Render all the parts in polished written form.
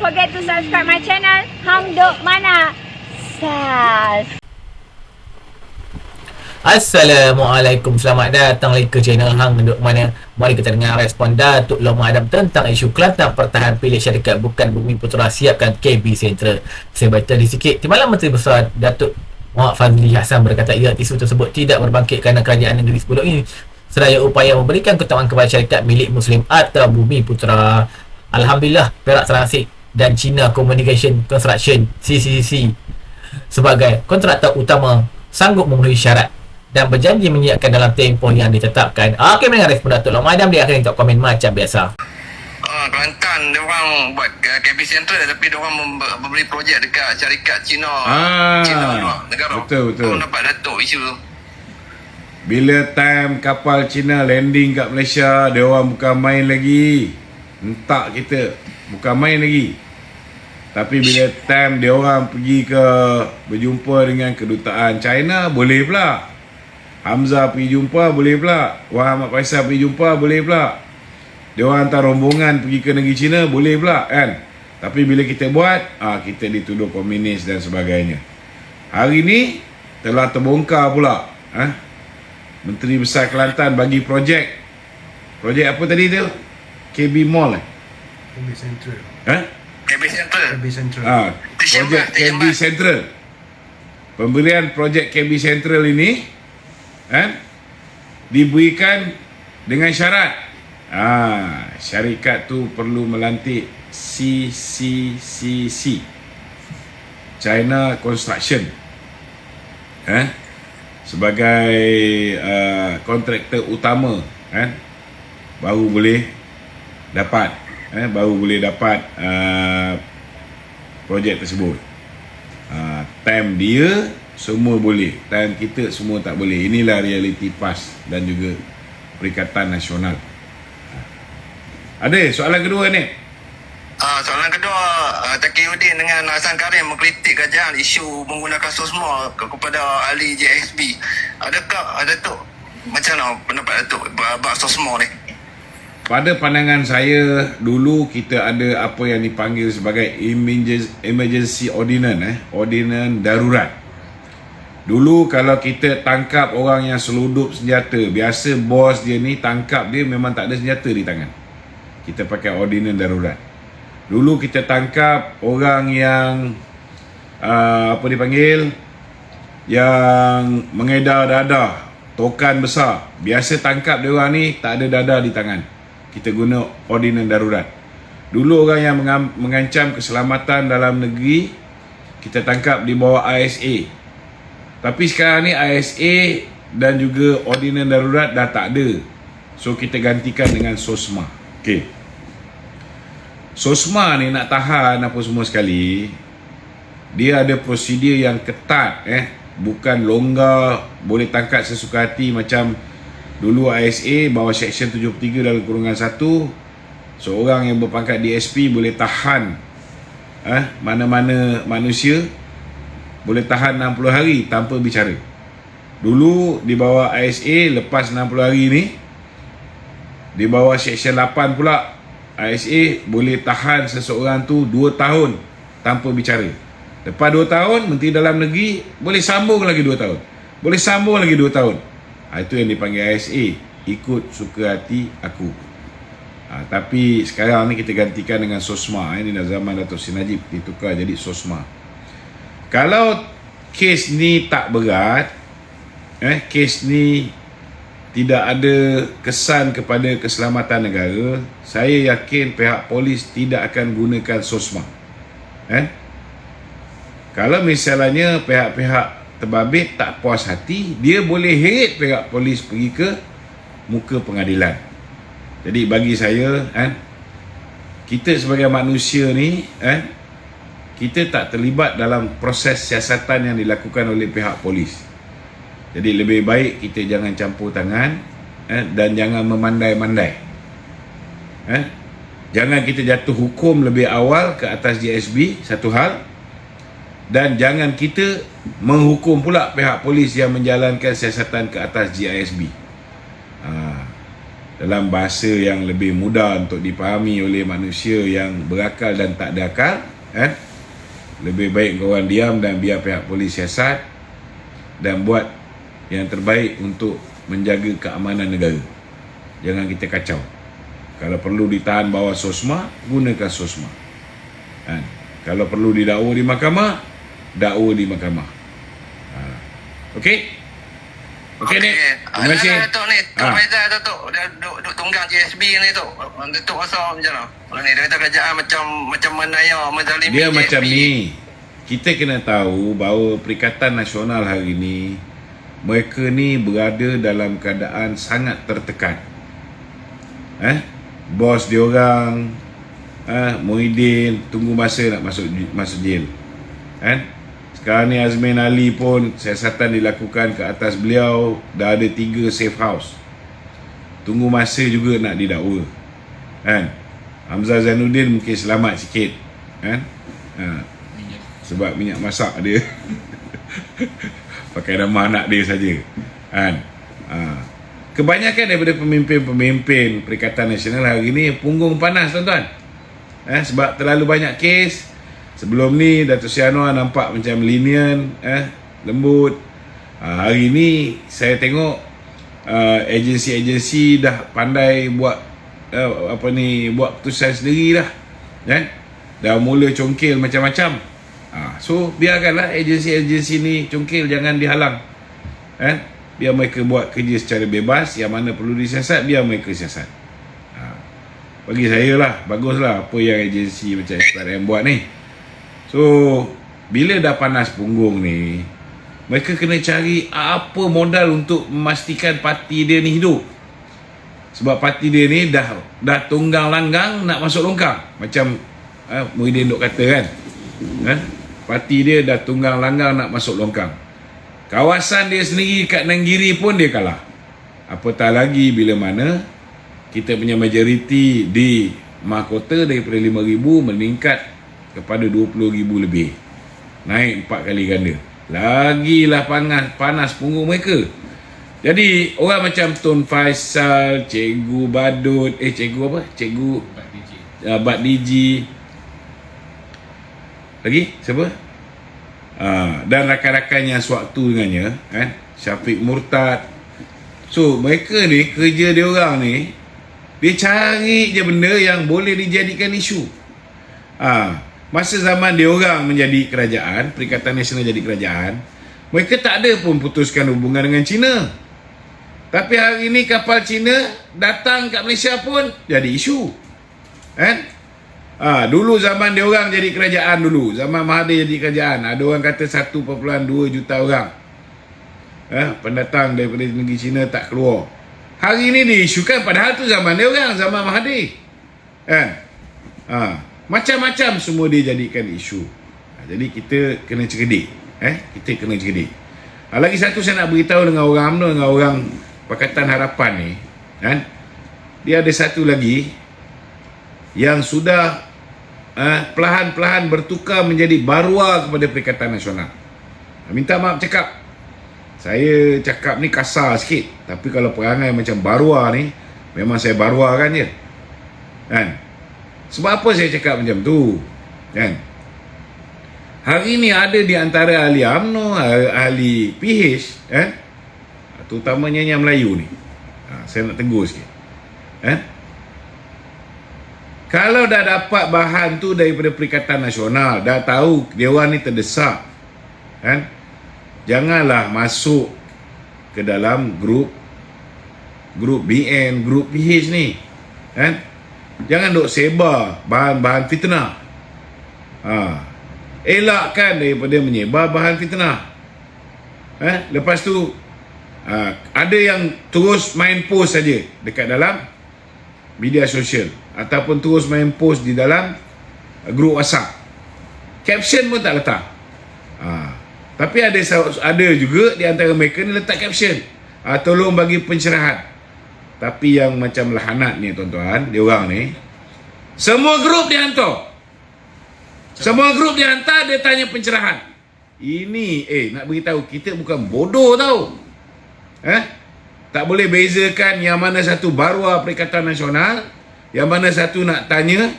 forget to subscribe my channel. Hang Duk Mana. Sas. Assalamualaikum, selamat datang lagi ke channel Hang Duk Mana. Mari kita dengar respon Datuk Long Mak Adam tentang isu Kelantan pertahanan pilih syarikat bukan Bumi Putera siapkan KB Sentral. Saya baca di sikit. Timbalan Menteri Besar Datuk Muhammad Fazli Hassan berkata isu tersebut tidak berbangkit kerana kerajaan negeri sebelum ini seraya upaya memberikan keutamaan kepada syarikat milik Muslim atau Bumi Putera. Alhamdulillah, Perak Serasik dan China Communication Construction CCC sebagai kontraktor utama sanggup memenuhi syarat dan berjanji menyiapkan dalam tempoh yang ditetapkan. Okey, mendengar respon Datuk Long Mak Adam, dia akan komen macam biasa. Kelantan dia orang buat KB Sentral tapi dia orang memberi projek dekat syarikat China. China luar negara. Betul. Orang dapat Datuk isu tu. Bila time kapal Cina landing kat Malaysia, dia orang bukan main lagi. Entak kita, bukan main lagi. Tapi bila time dia orang pergi ke berjumpa dengan kedutaan China, boleh pula. Hamzah pergi jumpa, boleh pula. Muhammad Faisal pergi jumpa, boleh pula. Dia orang hantar rombongan pergi ke negeri China, boleh pula kan. Tapi bila kita buat, kita dituduh komunis dan sebagainya. Hari ni telah terbongkar pula. Menteri Besar Kelantan bagi projek apa tadi tu? KB Mall KB Sentral. KB Sentral. KB Sentral. Projek KB Sentral. Pemberian projek KB Sentral ini diberikan dengan syarat syarikat tu perlu melantik CCCC, China Construction, sebagai kontraktor utama, baru boleh dapat projek tersebut. Time dia semua boleh, time kita semua tak boleh. Inilah realiti PAS dan juga Perikatan Nasional. Ada soalan kedua ni? Soalan kedua, Taqiyuddin dengan Hassan Karim mengkritik kerajaan isu menggunakan SOSMA kepada ahli JSB. Adakah Datuk, macam mana pendapat Datuk bab SOSMA ni? Pada pandangan saya, dulu kita ada apa yang dipanggil sebagai emergency ordinance, ordinance darurat. Dulu kalau kita tangkap orang yang seludup senjata, biasa bos dia ni tangkap dia memang tak ada senjata di tangan. Kita pakai ordinance darurat. Dulu kita tangkap orang yang apa dipanggil, yang mengedar dadah, tokan besar. Biasa tangkap dia orang ni tak ada dadah di tangan. Kita guna ordinance darurat. Dulu orang yang mengancam keselamatan dalam negeri, kita tangkap di bawah ISA. Tapi sekarang ni ISA dan juga ordinance darurat dah tak ada. So kita gantikan dengan SOSMA. Okey. SOSMA ni nak tahan apa semua sekali, dia ada prosedur yang ketat, bukan longgar, boleh tangkap sesuka hati macam dulu ISA bawah Seksyen 73 dalam kurungan 1. Seorang yang berpangkat DSP boleh tahan mana-mana manusia, boleh tahan 60 hari tanpa bicara. Dulu di bawah ISA, lepas 60 hari ni, di bawah Seksyen 8 pula, ISA boleh tahan seseorang tu 2 tahun tanpa bicara. Lepas 2 tahun, Menteri Dalam Negeri boleh sambung lagi 2 tahun. Boleh sambung lagi 2 tahun. Itu yang dipanggil ISA, ikut suka hati aku. Tapi sekarang ni kita gantikan dengan SOSMA. Ini dah zaman Datuk Seri Najib, ditukar jadi SOSMA. Kalau kes ni tak berat, kes ni tidak ada kesan kepada keselamatan negara, saya yakin pihak polis tidak akan gunakan SOSMA. Kalau misalnya pihak-pihak terbabit tak puas hati, dia boleh heret pihak polis pergi ke muka pengadilan. Jadi bagi saya, kita sebagai manusia ni, kita tak terlibat dalam proses siasatan yang dilakukan oleh pihak polis. Jadi lebih baik kita jangan campur tangan, dan jangan memandai-mandai. Jangan kita jatuh hukum lebih awal ke atas JSB, satu hal. Dan jangan kita menghukum pula pihak polis yang menjalankan siasatan ke atas JISB. dalam bahasa yang lebih mudah untuk dipahami oleh manusia yang berakal dan tak ada akal, kan? Lebih baik korang diam dan biar pihak polis siasat dan buat yang terbaik untuk menjaga keamanan negara. Jangan kita kacau. Kalau perlu ditahan bawah SOSMA, gunakan SOSMA, kan? Kalau perlu didakwa di mahkamah, dakwa di mahkamah. Okey? Okey, Nik. Terima kasih. Datuk ni, Tok Faizal Datuk. Dia duk tunggang JSB ni Tok. Datuk rasa macam mana? Kalau ni dia kata kerajaan macam menaya, menzalimi Dia JSB. macam ni. Kita kena tahu bahawa Perikatan Nasional hari ni, mereka ni berada dalam keadaan sangat tertekan. Bos diorang, Muhyiddin tunggu masa nak masuk jail. Sekarang ni Azmin Ali pun siasatan dilakukan ke atas beliau. Dah ada 3 safe house. Tunggu masa juga nak didakwa, kan? Hamzah Zainuddin mungkin selamat sikit, kan? Sebab minyak masak dia pakai nama anak dia saja, kan? Kebanyakan daripada pemimpin-pemimpin Perikatan Nasional hari ni punggung panas, tuan-tuan. Sebab terlalu banyak kes. Sebelum ni Datuk Seri Anwar nampak macam lenient, lembut. Hari ni saya tengok agensi-agensi dah pandai buat buat keputusan sendiri dah, kan? Dah mula congkil macam-macam. So biarkanlah agensi-agensi ni congkil, jangan dihalang, kan? Biar mereka buat kerja secara bebas. Yang mana perlu disiasat, biar mereka siasat. Bagi saya lah, baguslah apa yang agensi macam SPRM buat ni. So, bila dah panas punggung ni, mereka kena cari apa modal untuk memastikan parti dia ni hidup. Sebab parti dia ni dah tunggang langgang nak masuk longkang. Macam Muhyiddin duk kata, kan? Parti dia dah tunggang langgang nak masuk longkang. Kawasan dia sendiri kat Nanggiri pun dia kalah. Apatah lagi bila mana kita punya majoriti di mahkota daripada 5,000 meningkat kepada 20,000 lebih. Naik 4 kali ganda. Lagilah panas punggung mereka. Jadi orang macam Tun Faisal, Cikgu Badut, Cikgu apa? Cikgu Bat Diji. Lagi siapa? Dan rakan-rakan yang sewaktu dengannya, kan? Syafiq Murtad. So mereka ni, kerja dia orang ni, dia cari je benda yang boleh dijadikan isu. Masa zaman dia orang menjadi kerajaan, Perikatan Nasional jadi kerajaan, mereka tak ada pun putuskan hubungan dengan China. Tapi hari ni kapal China datang kat Malaysia pun jadi isu, kan? Dulu zaman dia orang jadi kerajaan dulu, zaman Mahathir jadi kerajaan, ada orang kata 1.2 juta orang pendatang daripada negeri China tak keluar. Hari ni diisukan, padahal tu zaman dia orang, zaman Mahathir, kan? Macam-macam semua dia jadikan isu. Jadi kita kena cerdik, kita kena cerdik. Lagi satu saya nak beritahu dengan orang UMNO, dengan orang Pakatan Harapan ni, kan? Dia ada satu lagi yang sudah perlahan-perlahan bertukar menjadi barua kepada Perikatan Nasional. Minta maaf cakap, saya cakap ni kasar sikit, tapi kalau perangai macam barua ni, memang saya baruakan je, kan? Sebab apa saya cakap macam tu, kan? Hari ni ada di antara ahli UMNO, ahli PH, kan? Terutamanya yang Melayu ni, saya nak tegur sikit, kalau dah dapat bahan tu daripada Perikatan Nasional, dah tahu dia orang ni terdesak, kan? Janganlah masuk ke dalam grup BN, grup PH ni, kan? Jangan duk sebar bahan-bahan fitnah. Elakkan daripada menyebar bahan fitnah. Lepas tu ada yang terus main post saja dekat dalam media sosial, ataupun terus main post di dalam grup WhatsApp. Caption pun tak letak. Tapi ada juga di antara mereka ni letak caption, tolong bagi pencerahan. Tapi yang macam lahanat ni, tuan-tuan, dia orang ni, semua grup dia hantar. Semua grup dia hantar, dia tanya pencerahan. Ini, nak beritahu, kita bukan bodoh tau. Tak boleh bezakan yang mana satu baruah Perikatan Nasional, yang mana satu nak tanya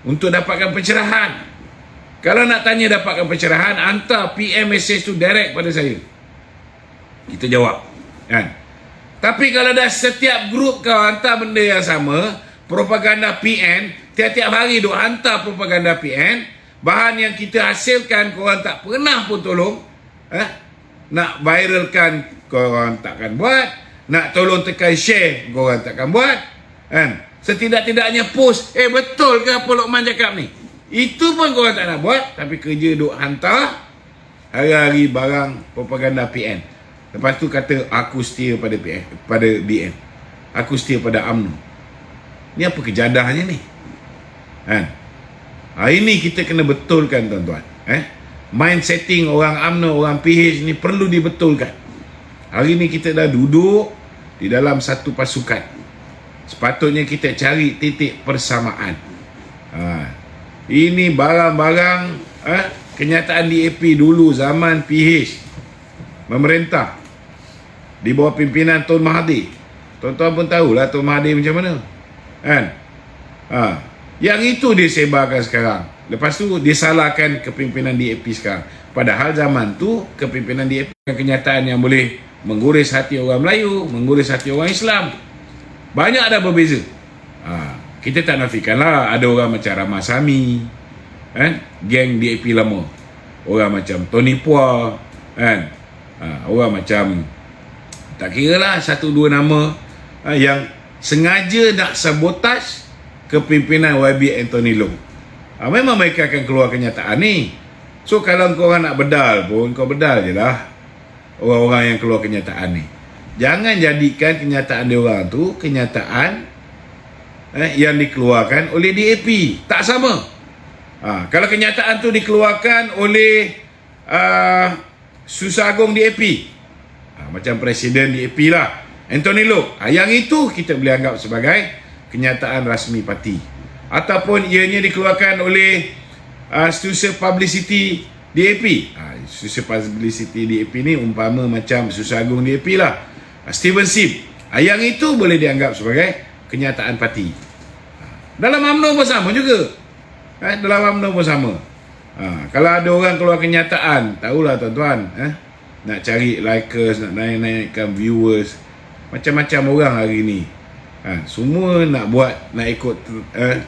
untuk dapatkan pencerahan. Kalau nak tanya dapatkan pencerahan, hantar PM message tu direct pada saya. Kita jawab. Kan? Tapi kalau dah setiap grup kau hantar benda yang sama, propaganda PN, tiap-tiap hari duk hantar propaganda PN, bahan yang kita hasilkan korang tak pernah pun tolong. Nak viralkan korang takkan buat, nak tolong tekan share korang takkan buat. Kan? Setidak-tidaknya post, betul ke apa Lokman cakap ni? Itu pun korang tak nak buat, tapi kerja duk hantar hari-hari barang propaganda PN. Lepas tu kata aku setia pada PN, pada BN. Aku setia pada UMNO. Ni apa kejadahnya ni? Hari ni kita kena betulkan tuan-tuan. Mind setting orang UMNO, orang PH ni perlu dibetulkan. Hari ni kita dah duduk di dalam satu pasukan. Sepatutnya kita cari titik persamaan. Ini barang-barang kenyataan DAP dulu zaman PH memerintah di bawah pimpinan Tun Mahathir. Tuan-tuan pun tahulah Tun Mahathir macam mana. Kan? Yang itu disebarkan sekarang. Lepas tu disalahkan kepimpinan DAP sekarang. Padahal zaman tu kepimpinan DAP kenyataan yang boleh mengguris hati orang Melayu, mengguris hati orang Islam. Banyak ada berbeza. Kita tak nafikanlah ada orang macam Rahmat Sami, geng DAP lama. Orang macam Tony Pua, orang macam tak kira lah satu dua nama yang sengaja nak sabotaj kepimpinan YB Anthony Loh. Memang mereka akan keluar kenyataan ni. So kalau korang nak bedal pun, kau bedal je lah orang-orang yang keluar kenyataan ni. Jangan jadikan kenyataan dia orang tu kenyataan yang dikeluarkan oleh DAP. Tak sama. Kalau kenyataan tu dikeluarkan oleh Susah Agung DAP, macam Presiden DAP lah, Anthony Loh, yang itu kita boleh anggap sebagai kenyataan rasmi parti. Ataupun ianya dikeluarkan oleh Setiausaha Publicity DAP. Setiausaha Publicity DAP ni umpama macam Susah Agung DAP lah, Steven Sim, yang itu boleh dianggap sebagai kenyataan parti. Dalam UMNO pun sama juga. Dalam UMNO pun sama. Kalau ada orang keluar kenyataan, tahulah tuan-tuan, nak cari likers, nak naik-naikkan viewers, macam-macam orang hari ni. Semua nak buat, nak ikut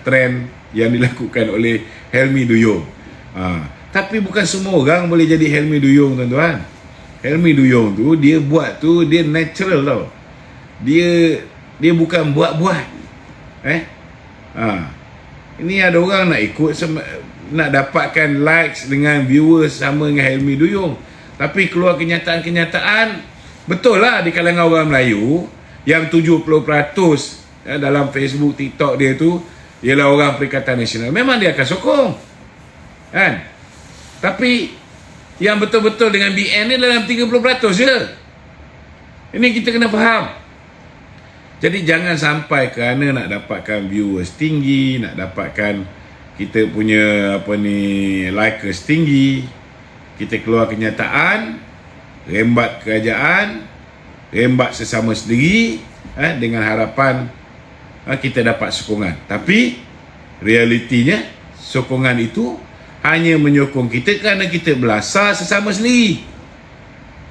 trend yang dilakukan oleh Helmi Duyung. Tapi bukan semua orang boleh jadi Helmi Duyung, tuan-tuan. Helmi Duyung tu, dia buat tu, dia natural tau. Dia bukan buat-buat. Ini ada orang nak ikut, nak dapatkan likes dengan viewers sama dengan Helmi Duyung. Tapi keluar kenyataan-kenyataan, betul lah di kalangan orang Melayu yang 70% dalam Facebook, TikTok dia tu ialah orang Perikatan Nasional. Memang dia akan sokong. Kan? Tapi yang betul-betul dengan BN ni dalam 30% je. Ini kita kena faham. Jadi jangan sampai kerana nak dapatkan viewers tinggi, nak dapatkan kita punya likers tinggi, kita keluar kenyataan, rembat kerajaan, rembat sesama sendiri, dengan harapan kita dapat sokongan. Tapi realitinya sokongan itu hanya menyokong kita kerana kita belasah sesama sendiri.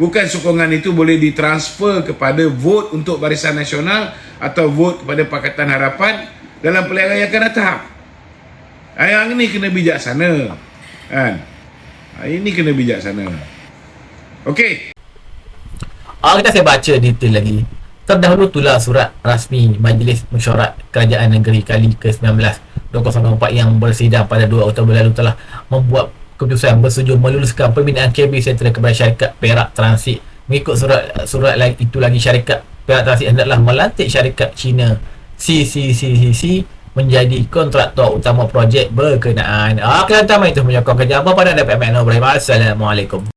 Bukan sokongan itu boleh ditransfer kepada vote untuk Barisan Nasional atau vote kepada Pakatan Harapan dalam pilihan raya akan datang. Yang ini kena bijaksana. Kan? Ini kena bijaksana. Okey. Kita saya baca detail lagi. Terdahulu itulah surat rasmi Majlis Mesyuarat Kerajaan Negeri kali ke-19 2024 yang bersidang pada 2 Oktober lalu telah membuat keputusan bersetuju meluluskan pembinaan KB Sentral kepada syarikat Perak Transit. Mengikut surat itu lagi, syarikat Perak Transit hendaklah melantik syarikat Cina CCCCC menjadi kontraktor utama projek berkenaan. Kelantaran itu menyokong kerja apa pada Dapat Ibrahim. Assalamualaikum.